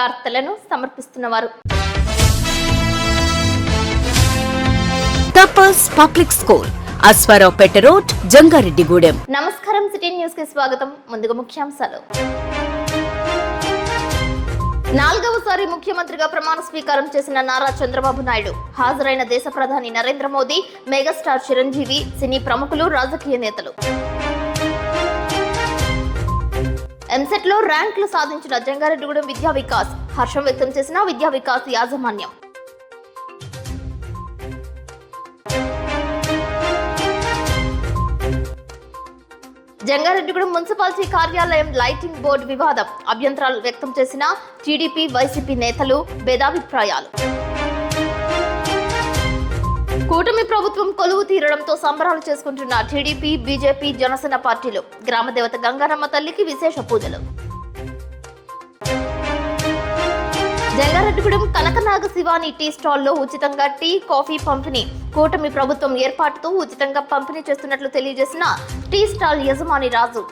వార్తలను సమర్పిస్తున్నవారు Tapas public school, Ashwaraopeta road, Jangareddygudem. నమస్కారం, సిటీ న్యూస్ కి స్వాగతం. ముందుగా ముఖ్యాంశాలు. 4వసారి ముఖ్యమంత్రిగా ప్రమాణ స్వీకారం చేసిన నారా చంద్రబాబు నాయుడు, హాజరైన దేశ ప్రధాని నరేంద్ర మోదీ, మెగాస్టార్ చిరంజీవి, సినీ ప్రముఖులు, రాజకీయ నేతలు. ఎంసెట్ లో ర్యాంకులు సాధించిన జంగారెడ్డిగూడెం విద్యా వికాస్, హర్షం వ్యక్తం చేసిన విద్యా వికాస్ యాజమాన్యం. జంగారెడ్డిగూడెం మున్సిపాలిటీ కార్యాలయం లైటింగ్ బోర్డు వివాదం, అభ్యంతరాలు వ్యక్తం చేసిన టీడీపీ, వైసీపీ నేతలు, భేదాభిప్రాయాలు. కూటమి ప్రభుత్వం కొలువు తీరడంతో సంబరాలు చేసుకుంటున్న టీడీపీ, బీజేపీ, జనసేన పార్టీలు. గ్రామ దేవత గంగారమ్మ తల్లికి విశేష పూజలు. జంగారెడ్డిగూడెం కనకనాగ శివాని టీ స్టాల్లో ఉచితంగా టీ, కాఫీ పంపిణీ. కూటమి ప్రభుత్వం ఏర్పాటుతో ఉచితంగా పంపిణీ చేస్తున్నట్లు తెలియజేసిన టీ స్టాల్ యజమాని రాజు.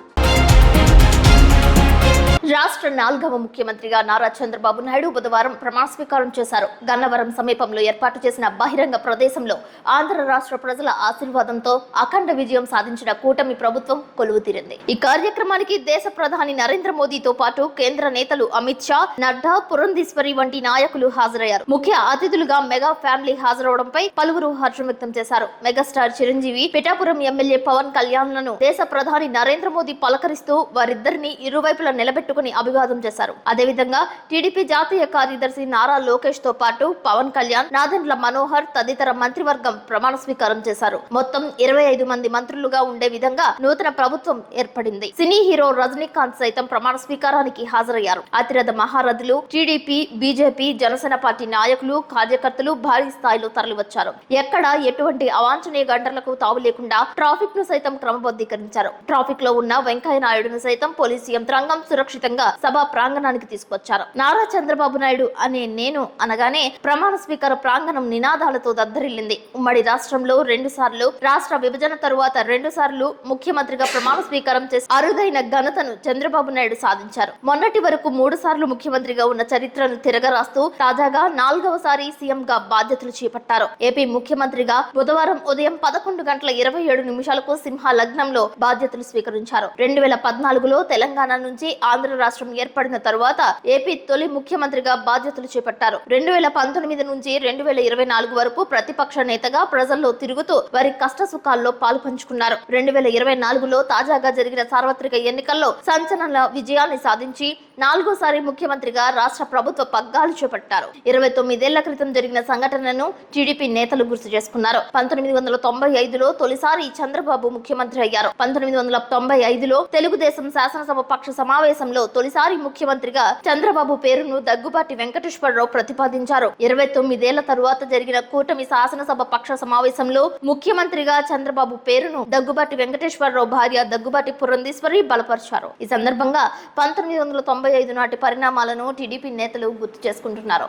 రాష్ట్ర 4వ ముఖ్యమంత్రిగా నారా చంద్రబాబు నాయుడు బుధవారం ప్రమాణ స్వీకారం చేశారు. గన్నవరం సమీపంలో ఏర్పాటు చేసిన బహిరంగ ప్రదేశంలో ఆంధ్ర రాష్ట్ర ప్రజల ఆశీర్వాదంతో అఖండ విజయం సాధించిన కూటమి ప్రభుత్వం కొలువు తీరింది. ఈ కార్యక్రమానికి దేశ ప్రధాని నరేంద్ర మోదీతో పాటు కేంద్ర నేతలు అమిత్ షా, నడ్డా, పురంధీశ్వరి వంటి నాయకులు హాజరయ్యారు. ముఖ్య అతిథులుగా మెగా ఫ్యామిలీ హాజరవడంపై పలువురు హర్షం వ్యక్తం చేశారు. మెగాస్టార్ చిరంజీవి, పిఠాపురం ఎమ్మెల్యే పవన్ కళ్యాణ్ లను దేశ ప్రధాని నరేంద్ర మోదీ పలకరిస్తూ వారిద్దరిని ఇరువైపులా నిలబెట్టుకుని అభివాదం చేశారు. అదేవిధంగా టీడీపీ జాతీయ కార్యదర్శి నారా లోకేష్ తో పాటు పవన్ కళ్యాణ్, నాదెండ్ల మనోహర్ తదితర మంత్రివర్గం ప్రమాణ స్వీకారం చేశారు. మొత్తం 25 మంది మంత్రులుగా ఉండే విధంగా నూతన ప్రభుత్వం ఏర్పడింది. సినీ హీరో రజనీకాంత్ సైతం ప్రమాణ స్వీకారానికి హాజరయ్యారు. అతిరథ మహారథులు, టీడీపీ, బీజేపీ, జనసేన పార్టీ నాయకులు, కార్యకర్తలు భారీ స్థాయిలో తరలివచ్చారు. ఎక్కడ ఎటువంటి అవాంఛనీయ ఘటనలకు తావు లేకుండా ట్రాఫిక్ ను సైతం క్రమబద్ధీకరించారు. ట్రాఫిక్ లో ఉన్న వెంకయ్య నాయుడును సైతం పోలీసు యంత్రాంగం సురక్షితంగా సభా ప్రాంగణానికి తీసుకొచ్చారు. నారా చంద్రబాబు నాయుడు అనే నేను అనగానే ప్రమాణ స్వీకార ప్రాంగణం నినాదాలతో దద్దరిల్లింది. ఉమ్మడి రాష్ట్రంలో 2 సార్లు, రాష్ట్ర విభజన తరువాత 2 సార్లు ముఖ్యమంత్రిగా ప్రమాణ స్వీకారం చేసి అరుదైన ఘనతను చంద్రబాబు నాయుడు సాధించారు. మొన్నటి వరకు 3 సార్లు ముఖ్యమంత్రిగా ఉన్న చరిత్రను తిరగరాస్తూ తాజాగా 4వసారి సీఎం గా బాధ్యతలు చేపట్టారు. ఏపీ ముఖ్యమంత్రిగా బుధవారం ఉదయం 11:27 సింహ లగ్నంలో బాధ్యతలు స్వీకరించారు. 2014లో తెలంగాణ నుంచి ఆంధ్ర రాష్ట్రం ఏర్పడిన తరువాత ఏపీ తొలి ముఖ్యమంత్రిగా బాధ్యతలు చేపట్టారు. 2019 నుంచి 2024 వరకు ప్రతిపక్ష నేతగా ప్రజల్లో తిరుగుతూ వారి కష్ట సుఖాల్లో పాలు పంచుకున్నారు. 2024లో తాజాగా జరిగిన సార్వత్రిక ఎన్నికల్లో సంచలన విజయాన్ని సాధించి 4వసారి ముఖ్యమంత్రిగా రాష్ట్ర ప్రభుత్వ పగ్గాలు చేపట్టారు. 29 ఏళ్ల క్రితం జరిగిన సంఘటనను టీడీపీ నేతలు గుర్తు చేసుకున్నారు. 1995లో తొలిసారి చంద్రబాబు ముఖ్యమంత్రి అయ్యారు. 1995లో తెలుగుదేశం శాసనసభ పక్ష సమావేశంలో తొలిసారి ముఖ్యమంత్రిగా చంద్రబాబు పేరును దగ్గుబాటి వెంకటేశ్వరరావు ప్రతిపాదించారు. 29 ఏళ్ల తరువాత జరిగిన కూటమి శాసనసభ పక్ష సమావేశంలో ముఖ్యమంత్రిగా చంద్రబాబు పేరును దగ్గుబాటి వెంకటేశ్వరరావు భార్య దగ్గుబాటి పురంధీశ్వరి బలపరిచారు. ఈ సందర్భంగా 1995 నాటి పరిణామాలను టీడీపీ నేతలు గుర్తు చేసుకుంటున్నారు.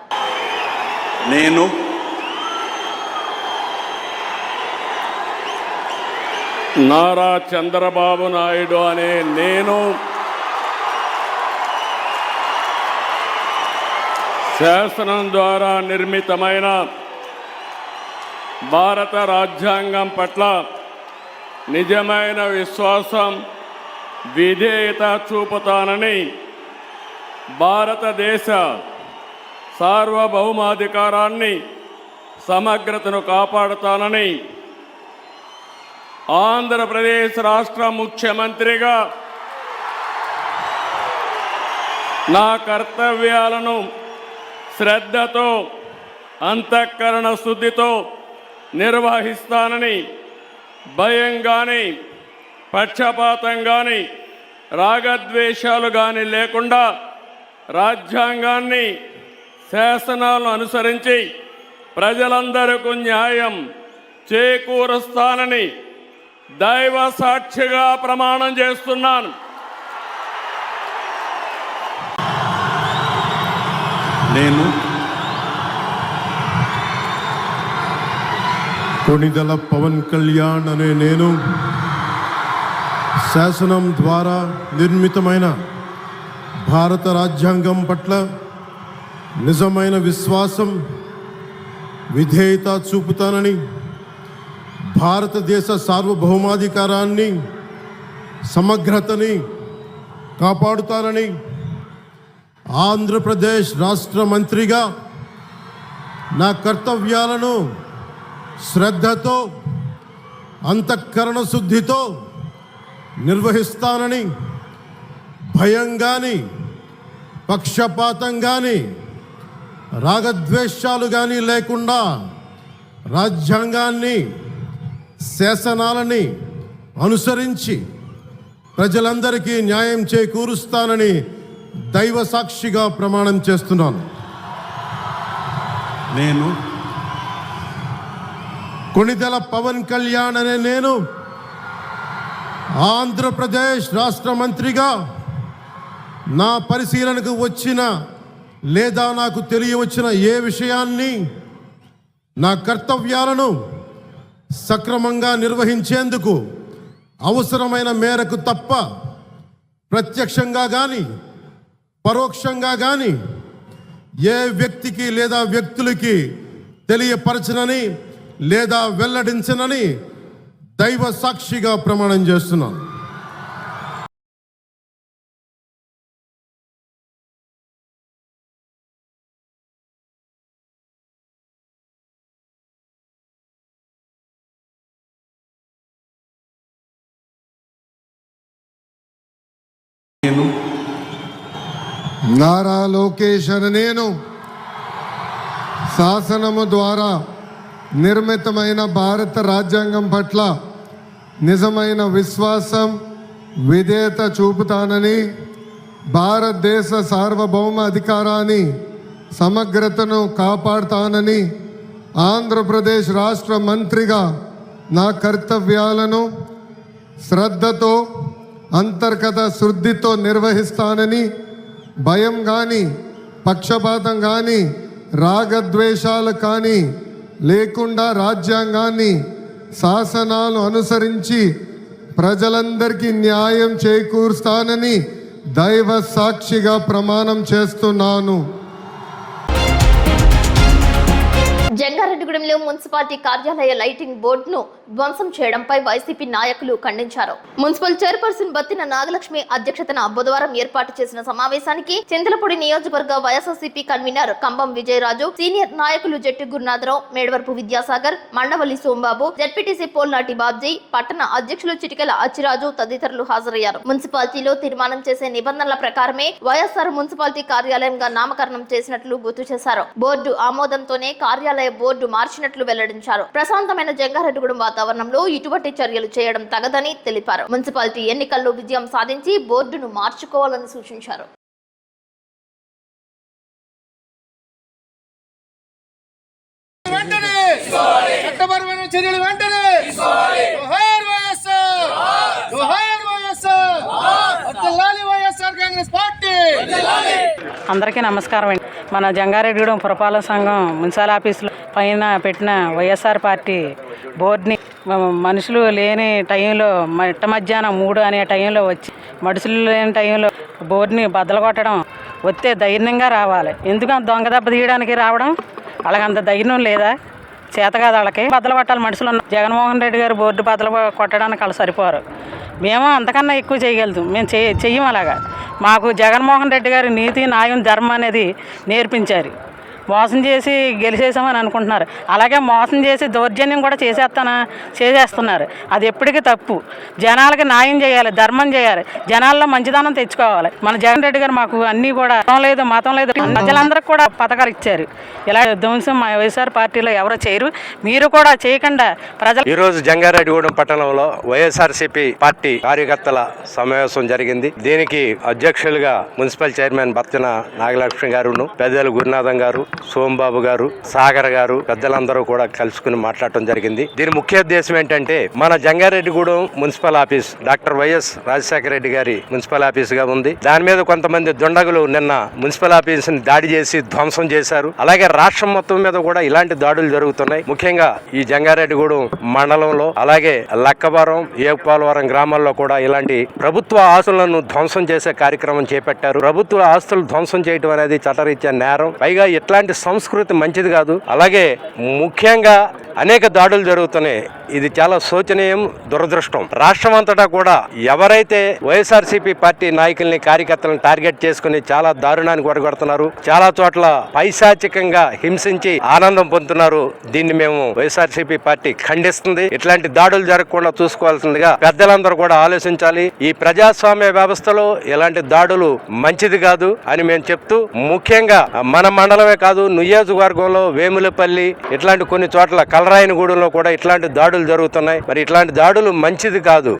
నేను నారా చంద్రబాబు నాయుడు అనే నేను శాసనం ద్వారా నిర్మితమైన భారత రాజ్యాంగం పట్ల నిజమైన విశ్వాసం, విధేయత చూపుతానని, భారతదేశ సార్వభౌమాధికారాన్ని, సమగ్రతను కాపాడుతానని, ఆంధ్రప్రదేశ్ రాష్ట్ర ముఖ్యమంత్రిగా నా కర్తవ్యాలను శ్రద్ధతో, అంతఃకరణ శుద్ధితో నిర్వహిస్తానని, భయం కానీ, పక్షపాతం కానీ, రాగద్వేషాలు కానీ లేకుండా రాజ్యాంగాన్ని, శాసనాలను అనుసరించి ప్రజలందరికీ న్యాయం చేకూరుస్తానని దైవ సాక్షిగా ప్రమాణం చేస్తున్నాను. నేను కొణిదెల పవన్ కళ్యాణ్ అనే నేను శాసనం ద్వారా నిర్మితమైన భారత రాజ్యాంగం పట్ల నిజమైన విశ్వాసం, విధేయత చూపుతానని, భారతదేశ సార్వభౌమాధికారాన్ని, సమగ్రతని కాపాడుతానని ఆంధ్రప్రదేశ్ రాష్ట్ర మంత్రిగా నా కర్తవ్యాలను శ్రద్ధతో, అంతఃకరణ శుద్ధితో నిర్వహిస్తానని, భయం కానీ, పక్షపాతం కానీ, రాగద్వేషాలు కానీ లేకుండా రాజ్యాంగాన్ని, శాసనాలని అనుసరించి ప్రజలందరికీ న్యాయం చేకూరుస్తానని దైవ సాక్షిగా ప్రమాణం చేస్తున్నాను. నేను కొణిదెల పవన్ కళ్యాణ్ అనే నేను ఆంధ్రప్రదేశ్ రాష్ట్ర మంత్రిగా నా పరిశీలనకు వచ్చిన లేదా నాకు తెలియవచ్చిన ఏ విషయాన్ని, నా కర్తవ్యాలను సక్రమంగా నిర్వహించేందుకు అవసరమైన మేరకు తప్ప ప్రత్యక్షంగా కానీ పరోక్షంగా కానీ ఏ వ్యక్తికి లేదా వ్యక్తులకి తెలియపరచనని లేదా వెల్లడించనని దైవ సాక్షిగా ప్రమాణం చేస్తున్నాను. నారా లోకేష్ అనే నేను శాసనము ద్వారా నిర్మితమైన భారత రాజ్యాంగం పట్ల నిజమైన విశ్వాసం, విధేయత చూపుతానని, భారతదేశ సార్వభౌమ అధికారాన్ని, సమగ్రతను కాపాడుతానని, ఆంధ్రప్రదేశ్ రాష్ట్ర మంత్రిగా నా కర్తవ్యాలను శ్రద్ధతో, అంతర్గత శుద్ధితో నిర్వహిస్తానని, భయం కానీ, పక్షపాతం కానీ, రాగద్వేషాలు కానీ లేకుండా రాజ్యాంగాన్ని, శాసనాలు అనుసరించి ప్రజలందరికీ న్యాయం చేకూరుస్తానని దైవ సాక్షిగా ప్రమాణం చేస్తున్నాను. జంగారెడ్డిగూడెంలో మున్సిపాలిటీ కార్యాలయ లైటింగ్ బోర్డును ధ్వంసం చేయడంపై వైసీపీ నాయకులు ఖండించారు. మున్సిపల్ చైర్పర్సన్ బత్తిన నాగలక్ష్మి అధ్యక్షతన బుధవారం ఏర్పాటు చేసిన సమావేశానికి చింతలపూడి నియోజకవర్గ వైఎస్ఆర్సీపీ కన్వీనర్ కంబం విజయరాజు, సీనియర్ నాయకులు జట్టి గురునాథరావు, మేడవరపు విద్యాసాగర్, మండవల్లి సోంబాబు, జడ్పీటీసీ పోల్నాటి బాబ్జీ, పట్టణ అధ్యక్షులు చిటికెల అచ్చిరాజు తదితరులు హాజరయ్యారు. మున్సిపాలిటీలో తీర్మానం చేసే నిబంధనల ప్రకారమే వైఎస్ఆర్ మున్సిపాలిటీ కార్యాలయంగా నామకరణం చేసినట్లు గుర్తు చేశారు. బోర్డు ఆమోదంతోనే కార్యాలయ బోర్డు మార్చినట్లు వెల్లడించారు. ప్రశాంతమైన జంగారెడ్డిగూడెం వాతావరణంలో ఇటువంటి చర్యలు చేయడం తగదని తెలిపారు. మున్సిపాలిటీ ఎన్నికల్లో విజయం సాధించి బోర్డును మార్చుకోవాలని సూచించారు. అందరికీ నమస్కారం అండి. మన జంగారెడ్డిగూడెం పురపాలక సంఘం మున్సిపల్ ఆఫీసులో పైన పెట్టిన వైఎస్ఆర్ పార్టీ బోర్డుని మనుషులు లేని టైంలో మధ్యాహ్నం 3 అనే టైంలో వచ్చి మనుషులు లేని టైంలో బోర్డుని బద్దలు కొట్టడం వస్తే ధైర్యంగా రావాలి. ఎందుకంత దొంగ దెబ్బ తీయడానికి రావడం? అలాగంత ధైర్యం లేదా? చేత కాదు వాళ్ళకి. బద్దలు కొట్టాలి మనుషులు. జగన్మోహన్ రెడ్డి గారు బోర్డు బద్దలు కొట్టడానికి వాళ్ళు సరిపోరు. మేము అంతకన్నా ఎక్కువ చేయగలుగుతాం. మేము చెయ్యం అలాగా. మాకు జగన్మోహన్ రెడ్డి గారు నీతి, న్యాయం, ధర్మం అనేది నేర్పించారు. మోసం చేసి గెలిచేసామని అనుకుంటున్నారు. అలాగే మోసం చేసి దౌర్జన్యం కూడా చేసేస్తున్నారు. అది ఎప్పటికీ తప్పు. జనాలకి న్యాయం చేయాలి, ధర్మం చేయాలి, జనాల్లో మంచిదనం తెచ్చుకోవాలి. మన జగన్ రెడ్డి గారు మాకు అన్నీ కూడా మతం లేదు ప్రజలందరికీ కూడా పథకాలు ఇచ్చారు. ఇలా ధ్వంసం మా వైఎస్ఆర్ పార్టీలో ఎవరో చేయరు. మీరు కూడా చేయకుండా ప్రజలు. ఈరోజు జంగారెడ్డిగూడెం పట్టణంలో వైఎస్ఆర్సీపీ పార్టీ కార్యకర్తల సమావేశం జరిగింది. దీనికి అధ్యక్షులుగా మున్సిపల్ చైర్మన్ బత్తిన నాగలక్ష్మి గారు, పెద్దలు గురునాథం గారు, సోంబాబు గారు, సాగర్ గారు, పెద్దలందరూ కూడా కలుసుకుని మాట్లాడటం జరిగింది. దీని ముఖ్య ఉద్దేశం ఏంటంటే మన Jangareddygudem municipal office doctor YS Rajasekhara Reddy గారి మున్సిపల్ ఆఫీస్ గా ఉంది. దాని మీద కొంతమంది దుండగులు నిన్న మున్సిపల్ ఆఫీస్ ని దాడి చేసి ధ్వంసం చేశారు. అలాగే రాష్ట్రం మొత్తం మీద కూడా ఇలాంటి దాడులు జరుగుతున్నాయి. ముఖ్యంగా ఈ జంగారెడ్డిగూడెం మండలంలో అలాగే లక్కవరం, ఏపాలవరం గ్రామాల్లో కూడా ఇలాంటి ప్రభుత్వ ఆస్తులను ధ్వంసం చేసే కార్యక్రమం చేపట్టారు. ప్రభుత్వ ఆస్తులు ధ్వంసం చేయడం అనేది చట్టరీత్యా నేరం. పైగా ఇట్లాంటి సంస్కృతి మంచిది కాదు. అలాగే ముఖ్యంగా అనేక దాడులు జరుగుతున్నాయి. ఇది చాలా శోచనీయం, దురదృష్టం. రాష్ట్రం అంతటా కూడా ఎవరైతే వైఎస్ఆర్సీపీ పార్టీ నాయకుల్ని, కార్యకర్తలను టార్గెట్ చేసుకుని చాలా దారుణానికి ఒరగొడుతున్నారు, చాలా చోట్ల పైశాచికంగా హింసించి ఆనందం పొందుతున్నారు. దీన్ని మేము వైఎస్ఆర్సీపీ పార్టీ ఖండిస్తుంది. ఇట్లాంటి దాడులు జరగకుండా చూసుకోవాల్సిందిగా పెద్దలందరూ కూడా ఆలోచించాలి. ఈ ప్రజాస్వామ్య వ్యవస్థలో ఇలాంటి దాడులు మంచిది కాదు అని మేము చెప్తూ, ముఖ్యంగా మన మండలమే కాదు నియోజకవర్గంలో వేములపల్లి ఇట్లాంటి కొన్ని చోట్ల కలరాయనగూడెంలో కూడా ఇట్లాంటి దాడులు జరుగుతున్నాయి. మరి ఇట్లాంటి దాడులు మంచిది కాదు.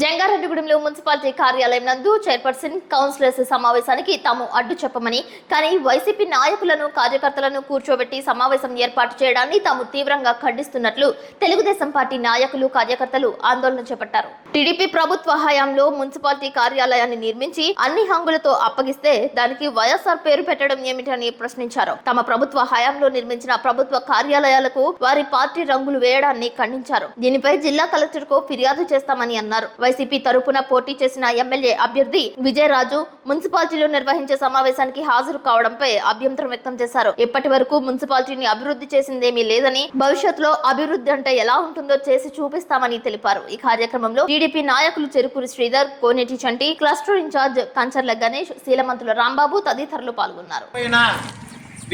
జంగారెడ్డిగూడెంలో మున్సిపాలిటీ కార్యాలయం నందు చైర్పర్సన్ కౌన్సిలర్స్ సమావేశానికి తాము అడ్డు చెప్పమని, కానీ వైసీపీ నాయకులను, కార్యకర్తలను కూర్చోబెట్టి సమావేశం ఏర్పాటు చేయడాన్ని తాము తీవ్రంగా ఖండిస్తున్నట్లు తెలుగుదేశం పార్టీ నాయకులు, కార్యకర్తలు ఆందోళన చేపట్టారు. టీడీపీ ప్రభుత్వ హయాంలో మున్సిపాలిటీ కార్యాలయాన్ని నిర్మించి అన్ని హంగులతో అప్పగిస్తే దానికి వైఎస్ఆర్ పేరు పెట్టడం ఏమిటని ప్రశ్నించారు. తమ ప్రభుత్వ హయాంలో నిర్మించిన ప్రభుత్వ కార్యాలయాలకు వారి పార్టీ రంగులు వేయడాన్ని ఖండించారు. దీనిపై జిల్లా కలెక్టర్ కు ఫిర్యాదు చేస్తామని అన్నారు. వైసీపీ తరపున పోటీ చేసిన ఎమ్మెల్యే అభ్యర్థి విజయరాజు మున్సిపాలిటీలో నిర్వహించే సమావేశానికి హాజరు కావడంపై అభ్యంతరం వ్యక్తం చేశారు. ఇప్పటి వరకు మున్సిపాలిటీని అభివృద్ధి చేసిందేమీ లేదని, భవిష్యత్తులో అభివృద్ధి అంటే ఎలా ఉంటుందో చేసి చూపిస్తామని తెలిపారు. ఈ కార్యక్రమంలో టీడీపీ నాయకులు చెరుకూరి శ్రీధర్, కోనేటి చంటి, క్లస్టర్ ఇన్ఛార్జ్ కంచర్ల గణేష్, శీలమంతుల రాంబాబు తదితరులు పాల్గొన్నారు.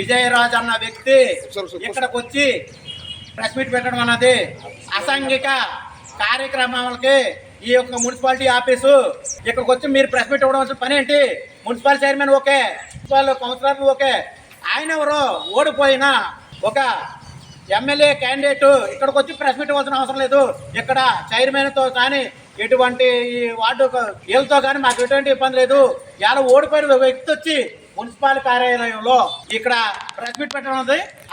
విజయరాజు అన్న వ్యక్తి ఇక్కడికి వచ్చి ప్రెస్ మీట్ పెట్టడం అన్నది అసాంఘిక కార్యక్రమాలకి ఈ యొక్క మున్సిపాలిటీ ఆఫీసు ఇక్కడికి వచ్చి మీరు ప్రెస్ మీట్ ఇవ్వడం పని ఏంటి? మున్సిపల్ చైర్మన్ ఓకే, మున్సిపల్ కౌన్సిలర్లు ఓకే, ఆయన ఎవరో ఓడిపోయిన ఒక ఎమ్మెల్యే క్యాండిడేట్ ఇక్కడికి వచ్చి ప్రెస్ మీట్ ఇవ్వాల్సిన అవసరం లేదు. ఇక్కడ చైర్మన్తో కానీ ఎటువంటి ఈ వార్డు వీళ్ళతో కానీ మాకు ఎటువంటి ఇబ్బంది లేదు. ఇలా ఓడిపోయిన వ్యక్తి వచ్చి మున్సిపల్ కార్యాలయంలో ఇక్కడ ప్రెస్ మీట్ పెట్టడం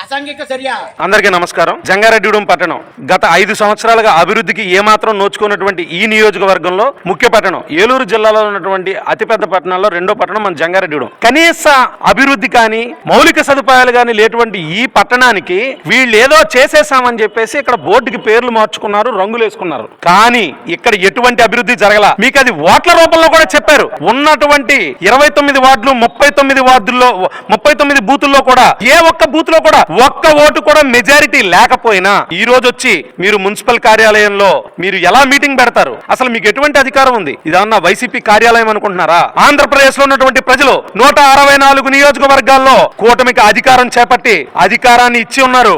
అసాంఘిక చర్య. అందరికీ నమస్కారం. జంగారెడ్డిగూడెం పట్టణం గత 5 సంవత్సరాలుగా అభివృద్ధికి ఏమాత్రం నోచుకున్నటువంటి ఈ నియోజకవర్గంలో ముఖ్య పట్టణం, ఏలూరు జిల్లాలో ఉన్నటువంటి అతిపెద్ద పట్టణాల్లో రెండో పట్టణం మన జంగారెడ్డిగూడెం. కనీస అభివృద్ధి కానీ మౌలిక సదుపాయాలు కానీ లేటువంటి ఈ పట్టణానికి వీళ్ళు ఏదో చేసేసామని చెప్పేసి ఇక్కడ బోర్డుకి పేర్లు మార్చుకున్నారు, రంగులు వేసుకున్నారు. కానీ ఇక్కడ ఎటువంటి అభివృద్ధి జరగల. మీకు అది ఓట్ల రూపంలో కూడా చెప్పారు. ఉన్నటువంటి 29 వార్డులు, 39 వార్డుల్లో 39 బూతుల్లో కూడా ఏ ఒక్క బూత్ లో కూడా ఒక్క ఓటు కూడా మెజారిటీ లేకపోయినా ఈ రోజు వచ్చి మీరు మున్సిపల్ కార్యాలయంలో మీరు ఎలా మీటింగ్ పెడతారు? అసలు మీకు ఎటువంటి అధికారం ఉంది? ఇదన్నా వైసీపీ కార్యాలయం అనుకుంటున్నారా? ఆంధ్రప్రదేశ్ లో ఉన్నటువంటి ప్రజలు 164 నియోజకవర్గాల్లో కూటమికి అధికారం చేపట్టి అధికారాన్ని ఇచ్చి ఉన్నారు.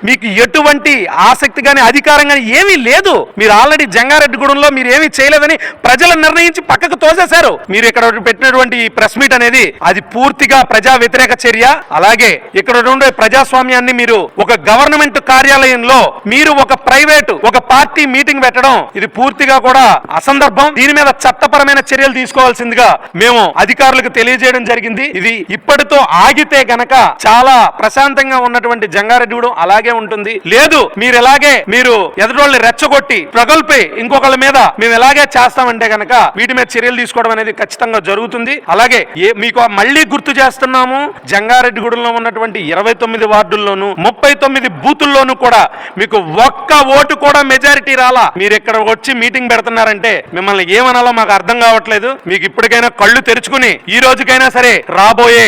మీకు ఎటువంటి ఆసక్తి గాని అధికారం గాని ఏమీ లేదు. మీరు ఆల్రెడీ జంగారెడ్డిగూడెంలో మీరు ఏమీ చేయలేదని ప్రజలు నిర్ణయించి పక్కకు తోసేశారు. మీరు ఇక్కడ పెట్టినటువంటి ప్రెస్ మీట్ అనేది అది పూర్తిగా ప్రజా వ్యతిరేక చర్య. అలాగే ఇక్కడ ఉండే ప్రజాస్వామ్యాన్ని మీరు ఒక గవర్నమెంట్ కార్యాలయంలో మీరు ఒక ప్రైవేటు ఒక పార్టీ మీటింగ్ పెట్టడం ఇది పూర్తిగా కూడా అసందర్భం. దీని మీద చట్టపరమైన చర్యలు తీసుకోవాల్సిందిగా మేము అధికారులకు తెలియజేయడం జరిగింది. ఇది ఇప్పటితో ఆగితే గనక చాలా ప్రశాంతంగా ఉన్నటువంటి జంగారెడ్డిగూడెం అలాగే ఉంటుంది. లేదు మీరు ఎలాగే మీరు ఎదుటోళ్ళని రెచ్చగొట్టి ప్రగల్పి ఇంకొకళ్ళ మీద మేము ఎలాగే చేస్తామంటే గనక వీటి మీద చర్యలు తీసుకోవడం అనేది ఖచ్చితంగా జరుగుతుంది. అలాగే మీకు మళ్ళీ గుర్తు చేస్తున్నాము, జంగారెడ్డిగూడెంలో ఉన్నటువంటి 29 వార్డుల్లోనూ 39 బూతుల్లోనూ కూడా మీకు ఒక్క ఓటు కూడా మెజారిటీ రాలా. మీరు ఇక్కడ వచ్చి మీటింగ్ పెడుతున్నారంటే మిమ్మల్ని ఏమనాలో మాకు అర్థం కావట్లేదు. మీకు ఇప్పటికైనా కళ్ళు తెరుచుకుని ఈ రోజుకైనా సరే రాబోయే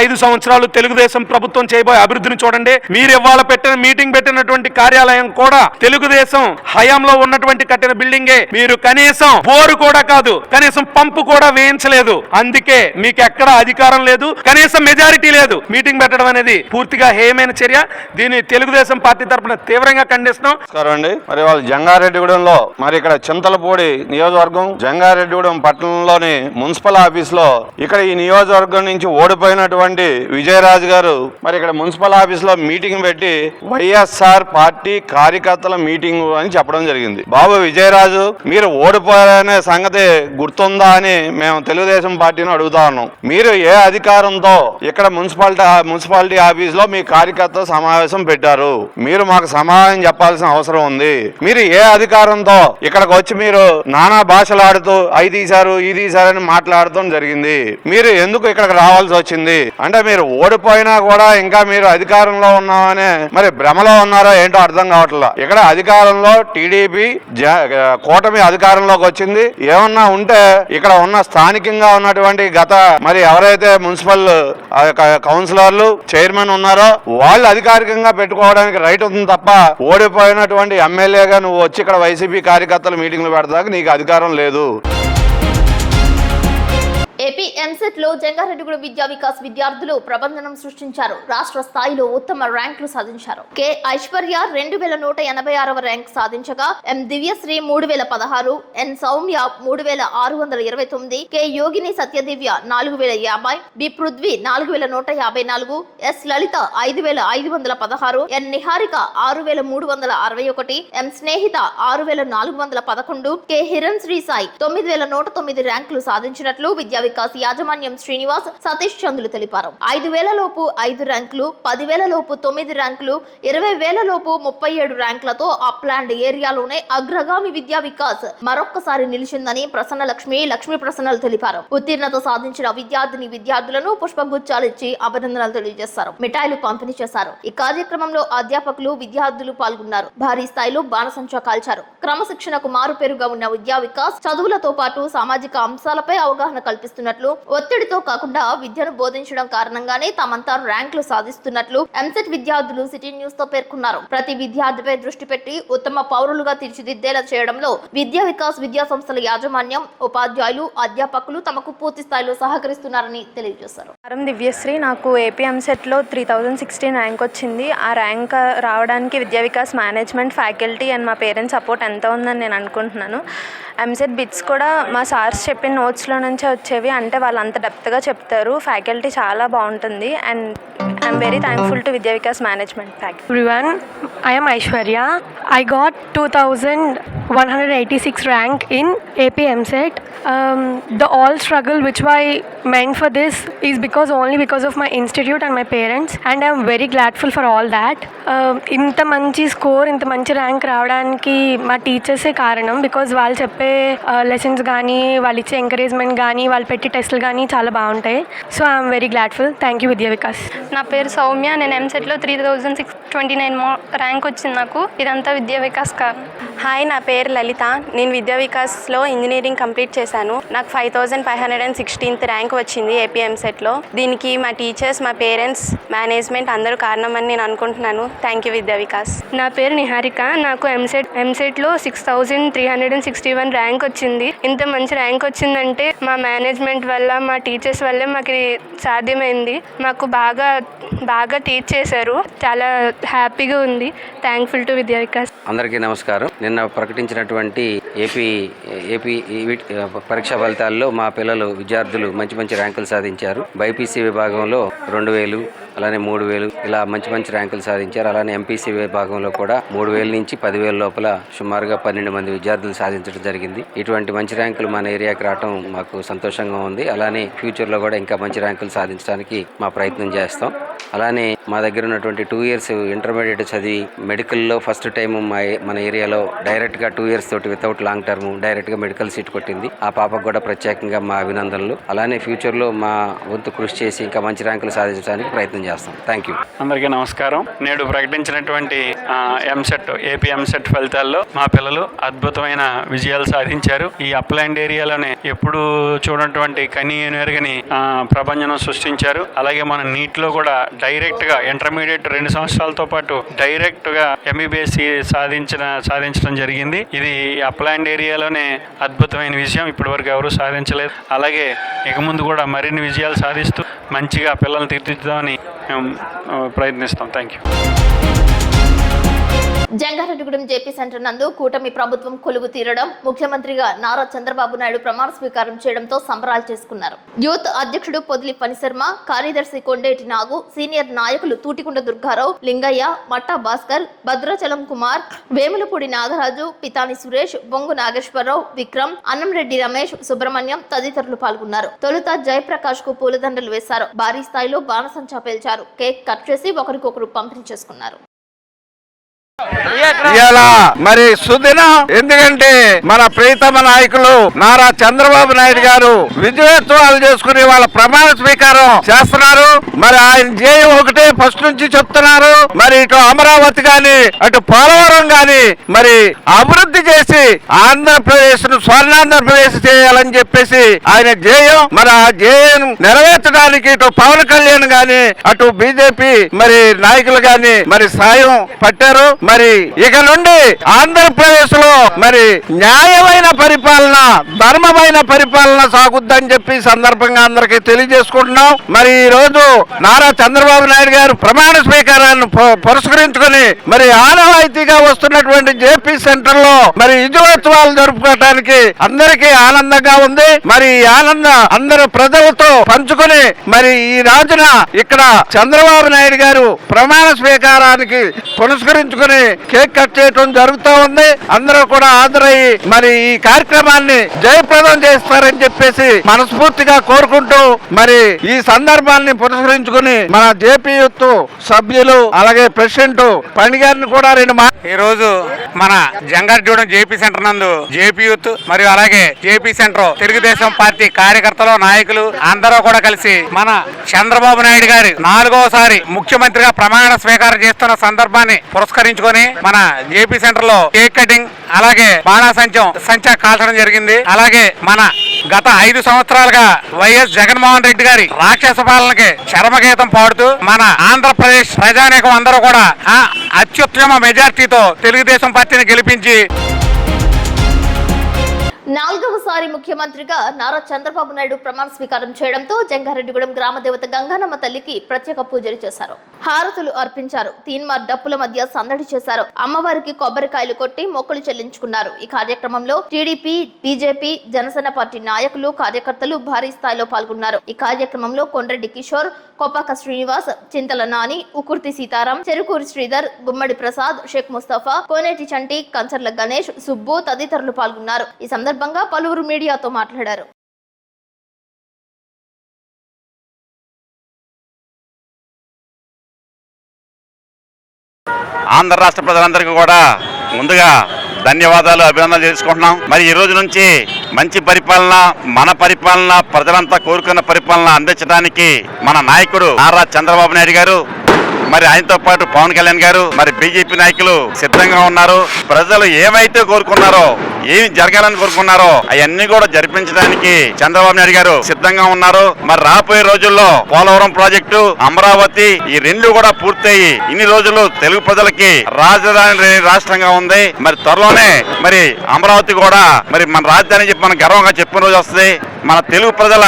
5 సంవత్సరాలు తెలుగుదేశం ప్రభుత్వం చేయబోయే అభివృద్ధిని చూడండి. మీరు ఇవాళ మీటింగ్ పెట్టినటువంటి కార్యాలయం కూడా తెలుగుదేశం హయాంలో ఉన్నటువంటి కట్టిన బిల్డింగే. మీరు కనీసం బోరు కూడా కాదు, కనీసం పంపు కూడా వేయించలేదు. అందుకే మీకు ఎక్కడ అధికారం లేదు, కనీసం మెజారిటీ లేదు. మీటింగ్ పెట్టడం అనేది పూర్తిగా పూర్తిగా హేయమైన చర్య. దీన్ని తెలుగుదేశం పార్టీ తరఫున తీవ్రంగా ఖండిస్తున్నాం. నమస్కారం అండి. మరి వాళ్ళు జంగారెడ్డిగూడెంలో మరి ఇక్కడ చింతలపూడి నియోజకవర్గం జంగారెడ్డిగూడెం పట్టణంలోని మున్సిపల్ ఆఫీస్ లో ఇక్కడ ఈ నియోజకవర్గం నుంచి ఓడిపోయినటువంటి విజయరాజు గారు మరి ఇక్కడ మున్సిపల్ ఆఫీస్ లో మీటింగ్ పెట్టి వైఎస్ఆర్ పార్టీ కార్యకర్తల మీటింగ్ అని చెప్పడం జరిగింది. బాబు విజయరాజు, మీరు ఓడిపోయారనే సంగతి గుర్తుందా అని మేము తెలుగుదేశం పార్టీని అడుగుతా ఉన్నాం. మీరు ఏ అధికారంతో ఇక్కడ మున్సిపాలిటీ ఆఫీస్ లో మీ కార్యకర్తల సమావేశం పెట్టారు? మీరు మాకు సమాధానం చెప్పాల్సిన అవసరం ఉంది. మీరు ఏ అధికారంతో ఇక్కడికి వచ్చి మీరు నానా భాషలు ఆడుతూ అయి తీశారు ఈ తీశారని మాట్లాడటం జరిగింది? మీరు ఎందుకు ఇక్కడికి రావాల్సి వచ్చింది? అంటే మీరు ఓడిపోయినా కూడా ఇంకా మీరు అధికారంలో ఉన్నామనే మరి భ్రమలో ఉన్నారో ఏంటో అర్థం కావట్లేదు. ఇక్కడ అధికారంలో టీడీపీ కూటమి అధికారంలోకి వచ్చింది. ఏమన్నా ఉంటే ఇక్కడ ఉన్న స్థానికంగా ఉన్నటువంటి గత మరి ఎవరైతే మున్సిపల్ కౌన్సిలర్లు చైర్మన్ ఉన్నారో వాళ్ళు అధికారికంగా పెట్టుకోవడానికి రైట్ ఉంది తప్ప ఓడిపోయినటువంటి ఎమ్మెల్యేగా నువ్వు వచ్చి ఇక్కడ వైసీపీ కార్యకర్తల మీటింగ్లు పెడతాక నీకు అధికారం లేదు. ఏపీ ఎంసెట్ లో జంగారెడ్డిగూడెం విద్యా వికాస్ విద్యార్థులు ప్రబంధనం సృష్టించారు. రాష్ట్ర స్థాయిలో ఉత్తమ ర్యాంకులు సాధించారు. కె ఐశ్వర్య 2186వ ర్యాంక్ సాధించగా, ఎం దివ్యశ్రీ 3016, ఎన్ సౌమ్య 3629, కె యోగిని సత్యదివ్య 4050, బి పృథ్వీ 4154, ఎస్ లలిత 5516, ఎన్ నిహారిక 6361, ఎం స్నేహిత 6411, కె హిరణ్ శ్రీ సాయి 9109 ర్యాంకులు సాధించినట్లు విద్యా వికాస్ యాజమాన్యం శ్రీనివాస్, సతీష్ చంద్రులు తెలిపారు. 5000 లోపు 5 ర్యాంకులు, 10,000 లోపు 9 ర్యాంకులు, 20,000 లోపు 37 ర్యాంకులతో అప్లాండ్ ఏరియాలోనే అగ్రగామి విద్యా వికాస్ మరొక్కసారి నిలిచిందని లక్ష్మీ ప్రసన్నలు తెలిపారు. ఉత్తీర్ణత సాధించిన విద్యార్థులను పుష్పగుచ్చాలిచ్చి అభినందనలు తెలియజేశారు. మిఠాయిలు పంపిణీ చేశారు. ఈ కార్యక్రమంలో అధ్యాపకులు, విద్యార్థులు పాల్గొన్నారు. భారీ స్థాయిలో బాణసంచా కాల్చారు. క్రమశిక్షణకు మారుపేరుగా ఉన్న విద్యా వికాస్ చదువులతో పాటు సామాజిక అంశాలపై అవగాహన కల్పిస్తున్నట్లు, ఒత్తిడితో కాకుండా విద్యను బోధించడం కారణంగానే తామంతా ర్యాంకులు సాధిస్తున్నట్లు ఎంసెట్ విద్యార్థులు సిటీ న్యూస్ తో పేర్కొన్నారు. ప్రతి విద్యార్థిపై దృష్టి పెట్టి ఉత్తమ పౌరులుగా తీర్చిదిద్దేలా చేయడంలో విద్యా వికాస్ విద్యా సంస్థల యాజమాన్యం, ఉపాధ్యాయులు, అధ్యాపకులు తమకు పూర్తి స్థాయిలో సహకరిస్తున్నారని తెలియజేశారు. దివ్యశ్రీ, నాకు ఏపీ ఎంసెట్లో 3016 ర్యాంక్ వచ్చింది. ఆ ర్యాంక్ రావడానికి విద్యా వికాస్ మేనేజ్మెంట్, ఫ్యాకల్టీ అండ్ మా పేరెంట్స్ సపోర్ట్ ఎంత ఉందని నేను అనుకుంటున్నాను. ఎంసెట్ బిట్స్ కూడా మా సార్స్ చెప్పిన నోట్స్లో నుంచే వచ్చేవి. అంటే వాళ్ళు అంత డెప్త్గా చెప్తారు. ఫ్యాకల్టీ చాలా బాగుంటుంది. And I'm very thankful to Vidya Vikas management faculty. Everyone, I am Aishwarya. I got 2186 rank in AP MSET. The all struggle which I meant for this is only because of my institute and my parents, and I am very grateful for all that. ఇంత మంచి score, ఇంత మంచి rank రావడానికి మా టీచర్సే కారణం. Because వాళ్ళు చెప్పే lessons కానీ, వాళ్ళు ఇచ్చే ఎంకరేజ్మెంట్ కానీ, వాళ్ళు పెట్టే టెస్టులు కానీ చాలా బాగుంటాయి. So I'm very gladful. Thank you విద్యా వికాస్. నా పేరు సౌమ్య. నేను ఎంసెట్లో 3629 ర్యాంక్ వచ్చింది నాకు. ఇదంతా విద్యా వికాస్ కారణం. హాయ్, నా పేరు లలిత. నేను విద్యా వికాస్లో ఇంజనీరింగ్ కంప్లీట్ చేశాను. నాకు 5516th ర్యాంక్ వచ్చింది ఏపీ ఎంసెట్లో. దీనికి మా టీచర్స్, మా పేరెంట్స్, మేనేజ్మెంట్ అందరూ కారణమని నేను అనుకుంటున్నాను. థ్యాంక్ యూ విద్యా వికాస్. నా పేరు నిహారిక. నాకు ఎంసెట్లో 6361 ర్యాంక్ వచ్చింది. ఇంత మంచి ర్యాంక్ వచ్చిందంటే మా మేనేజ్మెంట్ వల్ల, మా టీచర్స్ వల్లే మాకు సాధ్యమైంది. మాకు బాగా టీచ్ చేశారు. చాలా హ్యాపీగా ఉంది. Thankful to Vidya Vikas. అందరికీ నమస్కారం. నిన్న ప్రకటించినటువంటి ఏపీ పరీక్షా ఫలితాల్లో మా విద్యార్థులు మంచి ర్యాంకులు సాధించారు. బైపీసీ విభాగంలో 2000, అలానే 3000 ఇలా మంచి ర్యాంకులు సాధించారు. అలానే ఎంపీసీ విభాగంలో కూడా 3000 నుంచి 10,000 లోపల సుమారుగా 12 మంది విద్యార్థులు సాధించడం జరిగింది. ఇటువంటి మంచి ర్యాంకులు మన ఏరియాకి రావడం మాకు సంతోషంగా ఉంది. అలానే ఫ్యూచర్లో కూడా ఇంకా మంచి ర్యాంకులు సాధించడానికి మా ప్రయత్నం చేస్తాం. అలానే మా దగ్గర ఉన్నటువంటి 2 years ఇంటర్మీడియట్ చదివి మెడికల్లో ఫస్ట్ టైం మన ఏరియాలో డైరెక్ట్గా 2 years తోటి వితౌట్ లాంగ్ టర్మ్ డైరెక్ట్గా మెడికల్ సీట్ కొట్టింది. ఆ పాపకు కూడా ప్రత్యేకంగా మా అభినందనలు. అలానే ఫ్యూచర్లో మా వంతు కృషి చేసి ఇంకా మంచి ర్యాంకులు సాధించడానికి ప్రయత్నం చేస్తాం. Thank you. అందరికీ నమస్కారం. నేడు ప్రకటించినటువంటి ఏపీ ఎంసెట్ ఫలితాల్లో మా పిల్లలు అద్భుతమైన విజయాలు సాధించారు. ఈ అప్లాండ్ ఏరియాలోనే ఎప్పుడు చూడనటువంటి కని ఎరుగని ప్రభంజనం సృష్టించారు. అలాగే మన నీట్లో కూడా డైరెక్ట్గా ఇంటర్మీడియట్ 2 సంవత్సరాలతో పాటు డైరెక్ట్గా MBBS సాధించడం జరిగింది. ఇది అప్లాండ్ ఏరియాలోనే అద్భుతమైన విషయం. ఇప్పటి వరకు ఎవరు సాధించలేదు. అలాగే ఇక ముందు కూడా మరిన్ని విజయాలు సాధిస్తూ మంచిగా పిల్లల్ని తీర్చిదిద్దామని మేము ప్రయత్నిస్తాం. Thank you. Jangareddygudem JP centre నందు కూటమి ప్రభుత్వం కొలువు తీరడం, ముఖ్యమంత్రిగా నారా చంద్రబాబు నాయుడు ప్రమాణ స్వీకారం చేయడంతో సంబరాలు చేసుకున్నారు. యూత్ అధ్యక్షుడు పొదిలి ఫణిశర్మ, కార్యదర్శి కొండేటి నాగు, సీనియర్ నాయకులు తూటికుండ దుర్గారావు, లింగయ్య, మట్టా భాస్కర్, భద్రాచలం కుమార్, వేములపూడి నాగరాజు, పితాని సురేష్, బొంగు నాగేశ్వరరావు, విక్రమ్, అన్నంరెడ్డి రమేష్, సుబ్రహ్మణ్యం తదితరులు పాల్గొన్నారు. తొలుత జయప్రకాష్ కు పూలదండలు వేశారు. భారీ స్థాయిలో బాణసంచా పేల్చారు. కేక్ కట్ చేసి ఒకరికొకరు పంపిణీ చేసుకున్నారు. ఇలా మరి సుదినం, ఎందుకంటే మన ప్రీతమ నాయకులు నారా చంద్రబాబు నాయుడు గారు విజయోత్సవాలు చేసుకుని వాళ్ళ ప్రమాణ స్వీకారం చేస్తున్నారు. మరి ఆయన ధ్యేయం ఒకటే ఫస్ట్ నుంచి చెప్తున్నారు. మరి ఇటు అమరావతి గాని అటు పోలవరం గాని మరి అభివృద్ధి చేసి ఆంధ్రప్రదేశ్ ను స్వర్ణాంధ్రప్రదేశ్ చేయాలని చెప్పేసి ఆయన ధ్యేయం. మరి ఆ ధ్యేయం నెరవేర్చడానికి ఇటు పవన్ కళ్యాణ్ గాని అటు బీజేపీ మరి నాయకులు గాని మరి సాయం పట్టారు. మరి ఇక నుండి ఆంధ్రప్రదేశ్ లో మరి న్యాయమైన పరిపాలన, ధర్మమైన పరిపాలన సాగుద్దని చెప్పి సందర్భంగా అందరికీ తెలియజేసుకుంటున్నాం. మరి ఈ రోజు నారా చంద్రబాబు నాయుడు గారు ప్రమాణ స్వీకారాన్ని పురస్కరించుకుని మరి ఆనవాయితీగా వస్తున్నటువంటి జేపీ సెంటర్ లో మరి విజయోత్సవాలు జరుపుకోవడానికి అందరికీ ఆనందంగా ఉంది. మరి ఈ ఆనందం అందరూ ప్రజలతో పంచుకుని మరి ఈ రోజున ఇక్కడ చంద్రబాబు నాయుడు గారు ప్రమాణ స్వీకారానికి పురస్కరించుకుని కేక్ కట్ చేయడం జరుగుతూ ఉంది. అందరూ కూడా హాజరయ్యి మరి ఈ కార్యక్రమాన్ని జయప్రదం చేస్తారని చెప్పేసి మనస్ఫూర్తిగా కోరుకుంటూ మరి ఈ సందర్భాన్ని పురస్కరించుకుని మన జేపీ యూత్ సభ్యులు అలాగే ప్రెసిడెంట్ పండి గారిని కూడా ఈ రోజు మన జంగారెడ్డిగూడెం జేపీ సెంటర్ నందు జేపీ యూత్ మరియు అలాగే జేపీ సెంటర్ తెలుగుదేశం పార్టీ కార్యకర్తలు, నాయకులు అందరూ కూడా కలిసి మన చంద్రబాబు నాయుడు గారి 4వసారి ముఖ్యమంత్రిగా ప్రమాణ స్వీకారం చేస్తున్న సందర్భాన్ని పురస్కరించుకొని మన జేపీ సెంటర్ లో కేక్ కటింగ్ అలాగే బాణాసంచా కాల్చడం జరిగింది. అలాగే మన గత 5 సంవత్సరాలుగా వైఎస్ జగన్మోహన్ రెడ్డి గారి రాక్షస పాలనకి చరమగీతం పాడుతూ మన ఆంధ్రప్రదేశ్ ప్రజానీకం అందరూ కూడా అత్యుత్తమ మెజార్టీతో తెలుగుదేశం పార్టీని గెలిపించి 4వసారి ముఖ్యమంత్రిగా నారా చంద్రబాబు నాయుడు ప్రమాణ స్వీకారం చేయడంతో జంగారెడ్డిగూడెం గ్రామ దేవత గంగానమ్మ తల్లికి ప్రత్యేక పూజలు చేశారు. హారతులు అర్పించారు. తీన్మార్ డప్పుల మధ్య సందడి చేశారు. అమ్మవారికి కొబ్బరికాయలు కొట్టి మొక్కులు చెల్లించుకున్నారు. ఈ కార్యక్రమంలో టీడీపీ, బీజేపీ, జనసేన పార్టీ నాయకులు, కార్యకర్తలు భారీ స్థాయిలో పాల్గొన్నారు. ఈ కార్యక్రమంలో కొండ్రెడ్డి కిషోర్, కొప్పాక శ్రీనివాస్, చింతల నాని, ఉకుర్తి సీతారాం, చెరుకూరి శ్రీధర్, గుమ్మడి ప్రసాద్, షేక్ ముస్తఫా, కోనేటి చంటి, కంచర్ల గణేష్, సుబ్బు తదితరులు పాల్గొన్నారు. ఈ సందర్భంగా పలువురు మీడియాతో మాట్లాడారు. ఆంధ్ర రాష్ట్ర ప్రజలందరికీ కూడా ముందుగా ధన్యవాదాలు, అభినందనలు తెలుసుకుంటున్నాం. మరి ఈ రోజు నుంచి మంచి పరిపాలన, మన పరిపాలన, ప్రజలంతా కోరుకున్న పరిపాలన అందించడానికి మన నాయకుడు నారా చంద్రబాబు నాయుడు గారు మరి ఆయనతో పాటు పవన్ కళ్యాణ్ గారు మరి బీజేపీ నాయకులు సిద్ధంగా ఉన్నారు. ప్రజలు ఏమైతే కోరుకున్నారో, ఏమి జరగాలని కోరుకున్నారో అవన్నీ కూడా జరిపించడానికి చంద్రబాబు నాయుడు గారు సిద్ధంగా ఉన్నారు. మరి రాబోయే రోజుల్లో పోలవరం ప్రాజెక్టు, అమరావతి ఈ 2 కూడా పూర్తయి ఇన్ని రోజులు తెలుగు ప్రజలకి రాజధాని రాష్ట్రంగా ఉంది. మరి త్వరలోనే మరి అమరావతి కూడా మరి మన రాజధాని చెప్పి మనం గర్వంగా చెప్పిన రోజు వస్తుంది. మన తెలుగు ప్రజల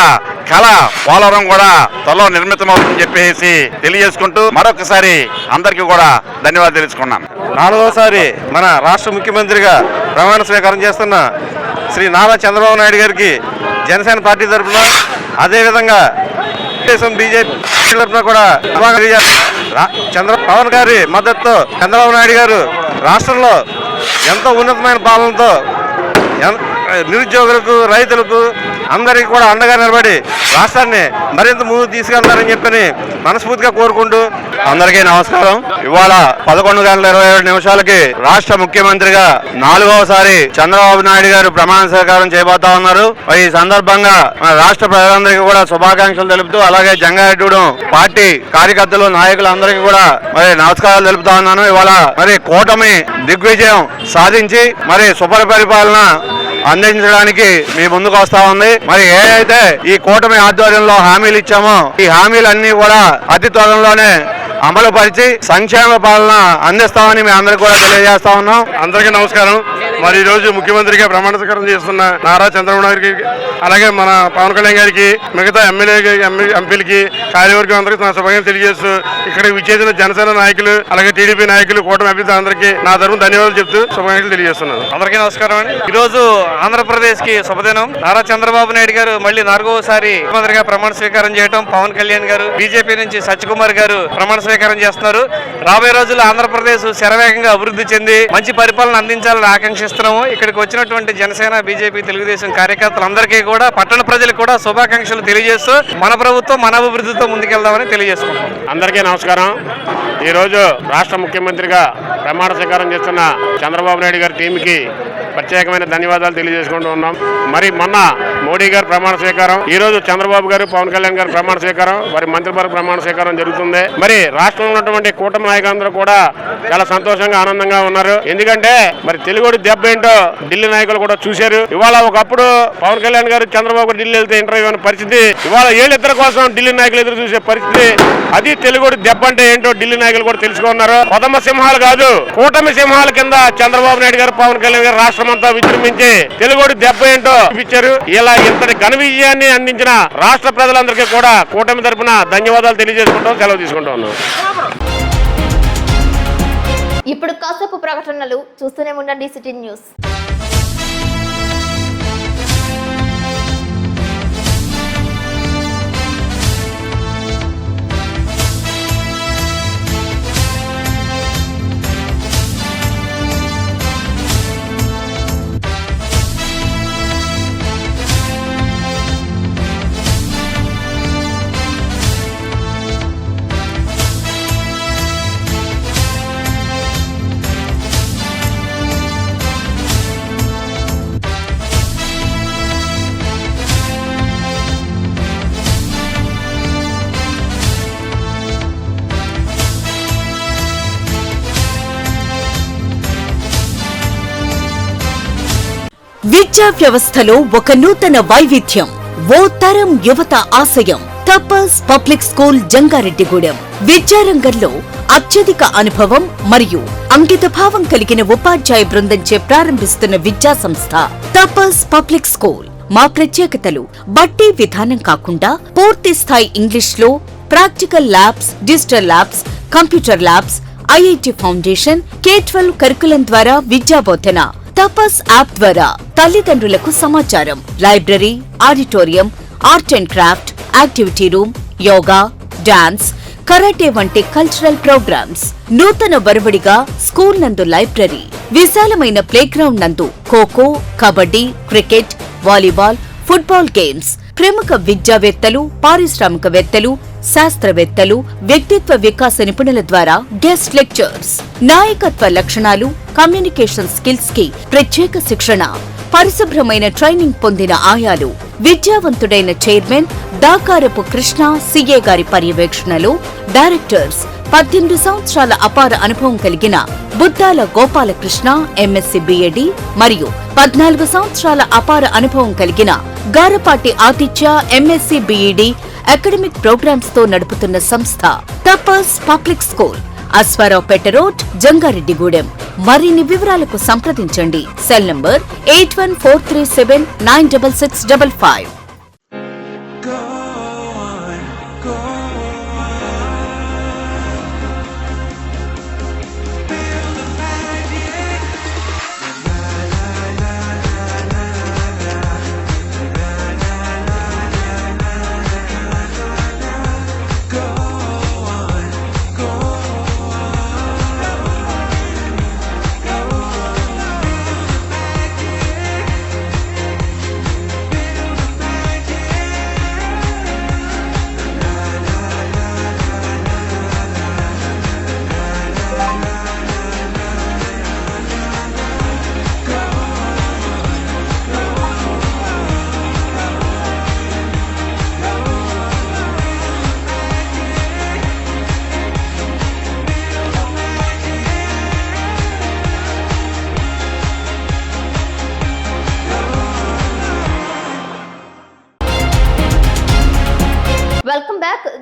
కళ పోలవరం కూడా త్వరలో నిర్మితమవుతుందని చెప్పేసి తెలియజేసుకుంటూ మరొకసారి అందరికీ కూడా ధన్యవాదాలు తెలుసుకున్నాను. 4వసారి మన రాష్ట్ర ముఖ్యమంత్రిగా ప్రమాణ స్వీకారం చేస్తున్న శ్రీ నారా చంద్రబాబు నాయుడు గారికి జనసేన పార్టీ తరఫున, అదేవిధంగా బీజేపీ తరఫున కూడా పవన్ గారి మద్దతుతో చంద్రబాబు నాయుడు గారు రాష్ట్రంలో ఎంతో ఉన్నతమైన పాలనతో నిరుద్యోగులకు, రైతులకు అందరికీ కూడా అండగా నిలబడి రాష్ట్రాన్ని మరింత ముందుకు తీసుకెళ్తారని చెప్పని మనస్ఫూర్తిగా కోరుకుంటూ అందరికీ నమస్కారం. ఇవాళ 11:27 రాష్ట్ర ముఖ్యమంత్రిగా 4వసారి చంద్రబాబు నాయుడు గారు ప్రమాణ స్వీకారం చేయబోతా ఉన్నారు. ఈ సందర్భంగా రాష్ట్ర ప్రజలందరికీ కూడా శుభాకాంక్షలు తెలుపుతూ అలాగే జంగారెడ్డిగూడెం పార్టీ కార్యకర్తలు, నాయకులందరికీ కూడా మరి నమస్కారాలు తెలుపుతా ఉన్నాను. ఇవాళ మరి కూటమి దిగ్విజయం సాధించి మరి సుపరిపాలన అందించడానికి మీ ముందుకు వస్తా ఉంది. మరి ఏదైతే ఈ కూటమి ఆధ్వర్యంలో హామీలు ఇచ్చామో ఈ హామీలన్నీ కూడా అతి త్వరలోనే అమలు పరిచి సంక్షేమ పాలన అందిస్తామని మీ అందరికీ కూడా తెలియజేస్తా ఉన్నాం. అందరికీ నమస్కారం. మరి ఈ రోజు ముఖ్యమంత్రిగా ప్రమాణ స్వీకారం చేస్తున్న నారా చంద్రబాబు నాయుడు గారికి, అలాగే మన పవన్ కళ్యాణ్ గారికి, మిగతా ఎంపీలకి, కార్యవర్గం అందరికీ నా శుభాకాంక్షలు తెలియజేస్తూ ఇక్కడికి విచ్చేసిన జనసేన నాయకులు, అలాగే టీడీపీ నాయకులు, కూటమి అభ్యర్థులు అందరికీ నా తరఫున ధన్యవాదాలు చెప్తూ శుభాకాంక్షలు తెలియజేస్తున్నాను. అందరికీ నమస్కారం అండి. ఈ రోజు ఆంధ్రప్రదేశ్ కి శుభదినం. నారా చంద్రబాబు నాయుడు గారు మళ్ళీ 4వసారి ముఖ్యమంత్రిగా ప్రమాణ స్వీకారం చేయడం, పవన్ కళ్యాణ్ గారు బీజేపీ నుంచి సత్యకుమార్ గారు ప్రమాణ స్వీకారం చేస్తున్నారు. రాబోయే రోజుల్లో ఆంధ్రప్రదేశ్ శరవేగంగా అభివృద్ధి చెంది మంచి పరిపాలన అందించాలని ఆకాంక్షిస్తున్నాము. ఇక్కడికి వచ్చినటువంటి జనసేన, బీజేపీ, తెలుగుదేశం కార్యకర్తలందరికీ కూడా, పట్టణ ప్రజలకు కూడా శుభాకాంక్షలు తెలియజేస్తూ మన ప్రభుత్వం మన అభివృద్ధితో ముందుకెళ్దామని తెలియజేసుకుంటాం. అందరికీ నమస్కారం. ఈ రోజు రాష్ట్ర ముఖ్యమంత్రిగా ప్రమాణ స్వీకారం చేస్తున్న చంద్రబాబు నాయుడు గారి టీంకి ప్రత్యేకమైన ధన్యవాదాలు తెలియజేసుకుంటూ ఉన్నాం. మరి మొన్న మోడీ గారు ప్రమాణ స్వీకారం, ఈ రోజు చంద్రబాబు గారు, పవన్ కళ్యాణ్ గారు ప్రమాణ స్వీకారం, మరి మంత్రివర్గ ప్రమాణ స్వీకారం జరుగుతుంది. మరి రాష్ట్రంలో ఉన్నటువంటి కూటమి నాయకులందరూ కూడా చాలా సంతోషంగా, ఆనందంగా ఉన్నారు. ఎందుకంటే మరి తెలుగుడి దెబ్బ ఏంటో ఢిల్లీ నాయకులు కూడా చూశారు. ఇవాళ ఒకప్పుడు పవన్ కళ్యాణ్ గారు, చంద్రబాబు ఢిల్లీ వెళ్తే ఇంటర్వ్యూ అనే పరిస్థితి, ఇవాళ ఏళ్ళిద్దరి కోసం ఢిల్లీ నాయకులు ఎదురు చూసే పరిస్థితి. అది తెలుగుడి దెబ్బ అంటే ఏంటో ఢిల్లీ నాయకులు కూడా తెలుసుకున్నారు. కొదమ సింహాలు కాదు, కూటమి సింహాల కింద చంద్రబాబు నాయుడు గారు, పవన్ కళ్యాణ్ గారు రాష్ట్రం అంతా విజృంభించి తెలుగుడి దెబ్బ ఏంటో చూపించారు. ఇలా ఇంతటి ఘన విజయాన్ని అందించిన రాష్ట్ర ప్రజలందరికీ కూడా కూటమి తరపున ధన్యవాదాలు తెలియజేసుకుంటాం, సెలవు తీసుకుంటా ఉన్నాం. ఇప్పుడు కాసేపు ప్రకటనలు చూస్తూనే ఉండండి సిటీ న్యూస్. విద్యా వ్యవస్థలో ఒక నూతన వైవిధ్యం, ఓ తరం యువత ఆశయం. తపస్ పబ్లిక్ స్కూల్ జంగారెడ్డిగూడెం విద్యారంగంలో అత్యధిక అనుభవం మరియు అంకితభావం కలిగిన ఉపాధ్యాయ బృందంచే ప్రారంభిస్తున్న విద్యా సంస్థ తపస్ పబ్లిక్ స్కూల్. మా ప్రత్యేకతలు బట్టి విధానం కాకుండా పూర్తి స్థాయి ఇంగ్లీష్ లో practical labs, digital labs, computer labs, IIT foundation, K-12 curriculum ద్వారా విద్యాబోధన. తపస్ యాప్ ద్వారా తల్లిదండ్రులకు సమాచారం, library, auditorium, art and craft, activity room, yoga, dance, karate వంటి కల్చరల్ ప్రోగ్రామ్స్. నూతన వరవడిగా స్కూల్ నందు లైబ్రరీ, విశాలమైన ప్లేగ్రౌండ్ నందు kho kho, kabaddi, cricket, volleyball, football games. ప్రముఖ విద్యావేత్తలు, పారిశ్రామికవేత్తలు, శాస్త్రవేత్తలు, వ్యక్తిత్వ వికాస నిపుణుల ద్వారా గెస్ట్ లెక్చర్స్. నాయకత్వ లక్షణాలు, కమ్యూనికేషన్ స్కిల్స్ కి ప్రత్యేక శిక్షణ. పరిశుభ్రమైన ట్రైనింగ్ పొందిన ఆయాలు. విద్యావంతుడైన చైర్మన్ దాకారపు కృష్ణ సిఏ గారి పర్యవేక్షణలో డైరెక్టర్స్. 18 సంవత్సరాల అపార అనుభవం కలిగిన బుద్దాల గోపాలకృష్ణ ఎంఎస్సి బిఎడి మరియు 14 సంవత్సరాల అపార అనుభవం కలిగిన Garapati Aditya MSc BEd academic programmes తో నడుపుతున్న సంస్థ Tapas public school, Ashwaraopeta road, Jangareddygudem. మరిన్ని వివరాలకు సంప్రదించండి. Cell number 8143796655.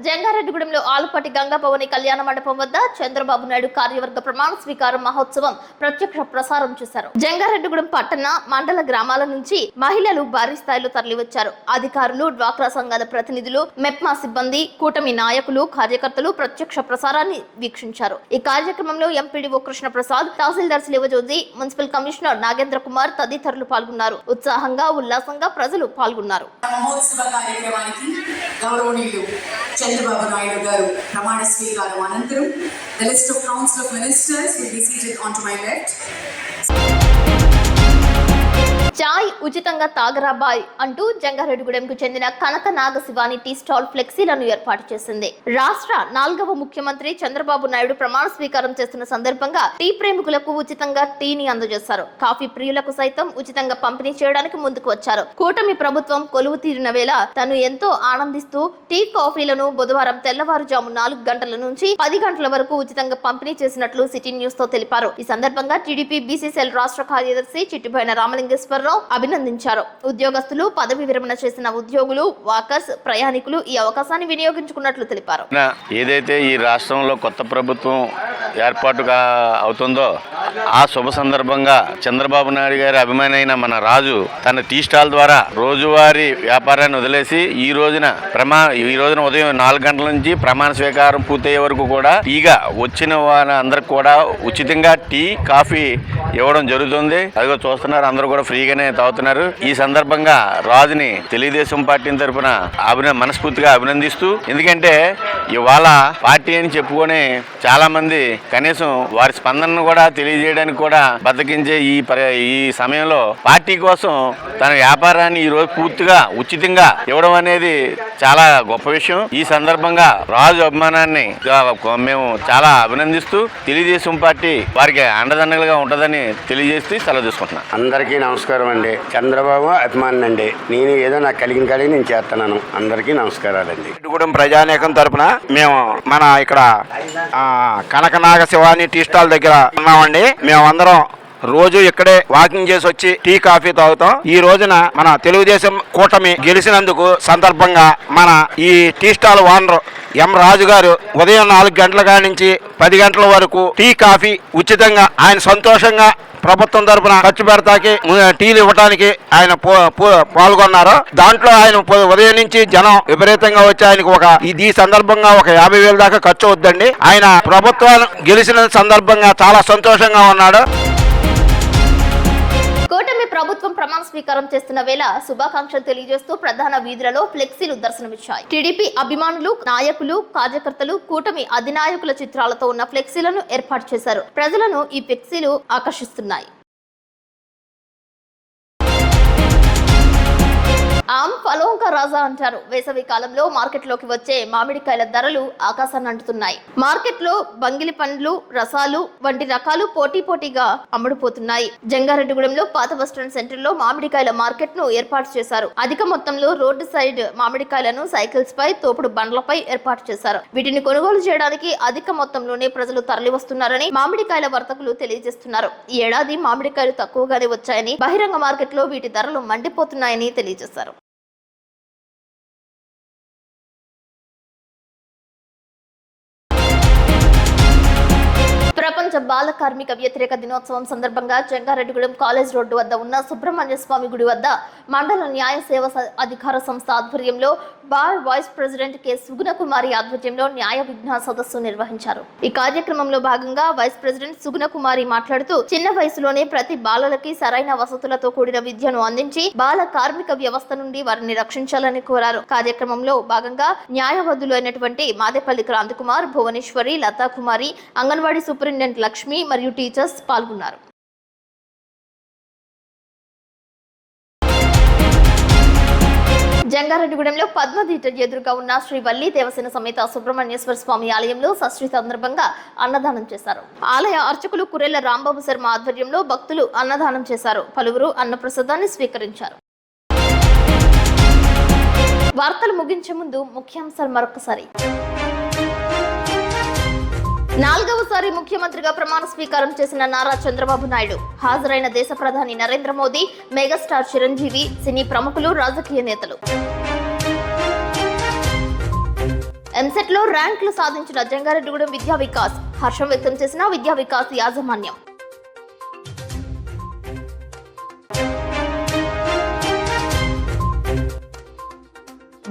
జంగారెడ్డిగూడెంలో ఆలుపాటి గంగాభవని కళ్యాణ మండపం వద్ద చంద్రబాబు నాయుడు కార్యవర్గ ప్రమాణ స్వీకారం మహోత్సవం ప్రత్యక్ష ప్రసారం చేశారు. జంగారెడ్డిగూడెం పట్టణ మండల గ్రామాల నుంచి మహిళలు భారీ స్థాయిలో తరలివచ్చారు. అధికారులు, డ్వాక్రా సంఘాల ప్రతినిధులు, మెప్మా సిబ్బంది, కూటమి నాయకులు, కార్యకర్తలు ప్రత్యక్ష ప్రసారాన్ని వీక్షించారు. ఈ కార్యక్రమంలో ఎంపీడీఓ కృష్ణప్రసాద్, తహసీల్దార్ శివజ్యోతి, మున్సిపల్ కమిషనర్ నాగేంద్ర కుమార్ తదితరులు పాల్గొన్నారు. ఉత్సాహంగా, ఉల్లాసంగా ప్రజలు పాల్గొన్నారు. చంద్రబాబు నాయుడు గారు ప్రమాణ స్వీకారం అనంతరం the list of council of ministers will be seated onto my left. చాయ్ ఉచితంగా తాగరాబాయ్ అంటూ జంగారెడ్డిగూడెంకు చెందిన కనక నాగశివాని టీ స్టాల్ ఫ్లెక్సీలను ఏర్పాటు చేసింది. రాష్ట్ర 4వ ముఖ్యమంత్రి చంద్రబాబు నాయుడు ప్రమాణ స్వీకారం చేస్తున్న సందర్భంగా టీ ప్రేమికులకు ఉచితంగా టీని అందజేశారు. కాఫీ ప్రియులకు సైతం ఉచితంగా పంపిణీ చేయడానికి ముందుకు వచ్చారు. కూటమి ప్రభుత్వం కొలువు తీరిన వేళ తను ఎంతో ఆనందిస్తూ టీ కాఫీలను బుధవారం తెల్లవారుజాము 4 గంటల నుంచి 10 గంటల వరకు ఉచితంగా పంపిణీ చేసినట్లు సిటీ న్యూస్ తో తెలిపారు. ఈ సందర్భంగా టీడీపీ బీసీసీఎల్ రాష్ట్ర కార్యదర్శి చిట్టిబోయిన రామలింగేశ్వరరావు అభినందించారు. ఉద్యోగస్తులు, పదవి విరమణ చేసిన ఉద్యోగులు, వాకర్స్, ప్రయాణికులు ఈ అవకాశాన్ని వినియోగించుకున్నట్లు తెలిపారు. ఏదైతే ఈ రాష్ట్రంలో కొత్త ప్రభుత్వం ఏర్పాటుగా అవుతుందో ఆ శుభ సందర్భంగా చంద్రబాబు నాయుడు గారి అభిమానైన మన రాజు తన టీ స్టాల్ ద్వారా రోజువారీ వ్యాపారాన్ని వదిలేసి ఈ రోజున ఉదయం 4 గంటల నుంచి ప్రమాణ స్వీకారం పూర్తయ్యే వరకు కూడా టీగా వచ్చిన వాళ్ళందరికి కూడా ఉచితంగా టీ, కాఫీ ఇవ్వడం జరుగుతుంది. అదిగో చూస్తున్నారు, అందరూ కూడా ఫ్రీగానే తాగుతున్నారు. ఈ సందర్భంగా రాజుని తెలుగుదేశం పార్టీ తరఫున మనస్ఫూర్తిగా అభినందిస్తూ, ఎందుకంటే ఇవాళ పార్టీ అని చెప్పుకొని చాలా మంది కనీసం వారి స్పందనను కూడా తెలియజేయడానికి కూడా బద్దకించే ఈ సమయంలో పార్టీ కోసం తన వ్యాపారాన్ని ఈ రోజు పూర్తిగా ఉచితంగా ఇవ్వడం అనేది చాలా గొప్ప విషయం. ఈ సందర్భంగా రాజు అభిమానాన్ని మేము చాలా అభినందిస్తూ తెలుగుదేశం పార్టీ వారికి అండదండలుగా ఉంటుందని తెలియజేస్తూ సెలవు తీసుకుంటున్నాను. అందరికీ నమస్కారం అండి. చంద్రబాబు అభిమాని అండి. నేను ఏదో నాకు కలిగిన కాడికి నేను చేస్తున్నాను. అందరికీ నమస్కారాలండి. రెడ్డిగూడెం ప్రజానీకం తరపున మేము మన ఇక్కడ కనకనాగ శివాని టీ స్టాల్ దగ్గర ఉన్నామండి. మేమందరం రోజు ఇక్కడే వాకింగ్ చేసి వచ్చి టీ, కాఫీ తాగుతాం. ఈ రోజున మన తెలుగుదేశం కూటమి గెలిచినందుకు సందర్భంగా మన ఈ టీ స్టాల్ ఓనర్ ఎం రాజు గారు ఉదయం 4 గంటల కాడి నుంచి 10 గంటల వరకు టీ, కాఫీ ఉచితంగా ఆయన సంతోషంగా ప్రభుత్వం తరఫున ఖర్చు పెడతాకి టీలు ఇవ్వడానికి ఆయన పాల్గొన్నారు. దాంట్లో ఆయన ఉదయం నుంచి జనం విపరీతంగా వచ్చి ఆయనకు ఈ సందర్భంగా 50,000 దాకా ఖర్చు అవుద్దండి. ఆయన ప్రభుత్వం గెలిచిన సందర్భంగా చాలా సంతోషంగా ఉన్నాడు. కూటమి ప్రభుత్వం ప్రమాణ స్వీకారం చేస్తున్న వేళ శుభాకాంక్షలు తెలియజేస్తూ ప్రధాన వీధులలో ఫ్లెక్సీలు దర్శనమిచ్చాయి. టీడీపీ అభిమానులు, నాయకులు, కార్యకర్తలు కూటమి అధినాయకుల చిత్రాలతో ఉన్న ఫ్లెక్సీలను ఏర్పాటు చేశారు. ప్రజలను ఈ ఫ్లెక్సీలు ఆకర్షిస్తున్నాయి. ఆమ్ ఫలోంకా రాజా అంటారు. వేసవి కాలంలో మార్కెట్లోకి వచ్చే మామిడికాయల ధరలు ఆకాశాన్ని అంటుతున్నాయి. మార్కెట్లో బంగిలి పండ్లు, రసాలు వంటి రకాలు పోటీగా అమ్ముడుపోతున్నాయి. జంగారెడ్డిగూడెంలో పాత బస్టాండ్ సెంటర్ లో మామిడికాయల మార్కెట్ ను ఏర్పాటు చేశారు. అధిక మొత్తంలో రోడ్డు సైడ్ మామిడికాయలను సైకిల్స్ పై, తోపుడు బండ్లపై ఏర్పాటు చేశారు. వీటిని కొనుగోలు చేయడానికి అధిక మొత్తంలోనే ప్రజలు తరలి వస్తున్నారని మామిడికాయల వర్తకులు తెలియజేస్తున్నారు. ఈ ఏడాది మామిడికాయలు తక్కువగానే వచ్చాయని, బహిరంగ మార్కెట్ లో వీటి ధరలు మండిపోతున్నాయని తెలియజేశారు. ప్రపంచ బాల కార్మిక వ్యతిరేక దినోత్సవం సందర్భంగా జంగారెడ్డిగూడెం కాలేజ్ రోడ్డు వద్ద ఉన్న సుబ్రహ్మణ్య స్వామి గుడి వద్ద మండల న్యాయ సేవ అధికార సంస్థ ఆధ్వర్యంలో బార్ వైస్ ప్రెసిడెంట్ కె సుగుణకుమారి ఆధ్వర్యంలో న్యాయ విజ్ఞాన సదస్సు నిర్వహించారు. ఈ కార్యక్రమంలో భాగంగా వైస్ ప్రెసిడెంట్ సుగుణకుమారి మాట్లాడుతూ, చిన్న వయసులోనే ప్రతి బాలలకి సరైన వసతులతో కూడిన విద్యను అందించి బాల కార్మిక వ్యవస్థ నుండి వారిని రక్షించాలని కోరారు. కార్యక్రమంలో భాగంగా న్యాయవాదులు అయినటువంటి మాదేపల్లి క్రాంతికుమార్, భువనేశ్వరి, లతాకుమారి, అంగన్వాడీ సూపరింటెండెంట్ లక్ష్మి మరియు టీచర్స్ పాల్గొన్నారు. జంగారెడ్డిగూడెంలో పద్మదీట ఎదురుగా ఉన్న శ్రీ వల్లి దేవసేన సమేత సుబ్రహ్మణ్యేశ్వర స్వామి ఆలయంలో షష్ఠి సందర్భంగా అన్నదానం చేశారు. ఆలయ అర్చకులు కురెళ్ల రాంబాబు శర్మ ఆధ్వర్యంలో భక్తులు అన్నదానం చేశారు. పలువురు అన్నప్రసాదాన్ని స్వీకరించారు. వార్తలు ముగించే ముందు ముఖ్యాంశాలు మరొకసారి. 4వసారి ముఖ్యమంత్రిగా ప్రమాణ స్వీకారం చేసిన నారా చంద్రబాబు నాయుడు, హాజరైన దేశ ప్రధాని నరేంద్ర మోదీ, మెగాస్టార్ చిరంజీవి, సినీ ప్రముఖులు, రాజకీయ నేతలు. ఎంసెట్ లో ర్యాంకులు సాధించిన జంగారెడ్డిగూడెం విద్యా వికాస్ హర్షం వ్యక్తం చేసిన విద్యా వికాస్ యాజమాన్యం.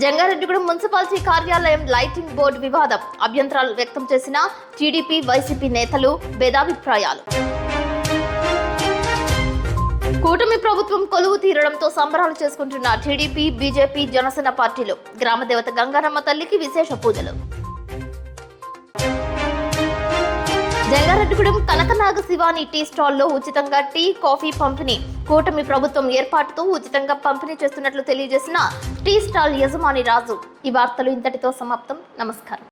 జంగారెడ్డిగూడెం మున్సిపాలిటీ కార్యాలయం లైటింగ్ బోర్డు వివాదం అభ్యంతరాలు వ్యక్తం చేసిన టీడీపీ వైసీపీ నేతలు భేదాభిప్రాయాలు. కూటమి ప్రభుత్వం కొలువు తీరడంతో సంబరాలు చేసుకుంటున్న టీడీపీ, బీజేపీ, జనసేన పార్టీలు. గ్రామదేవత గంగారమ్మ తల్లికి విశేష పూజలు. జంగారెడ్డిగూడెం కనకనాగ శివాని టీ స్టాల్లో ఉచితంగా టీ, కాఫీ పంపిణీ. కూటమి ప్రభుత్వం ఏర్పాటుతో ఉచితంగా పంపిణీ చేస్తున్నట్లు తెలియజేసిన టీ స్టాల్ యజమాని రాజు. ఈ వార్తలు ఇంతటితో సమాప్తం. నమస్కారం.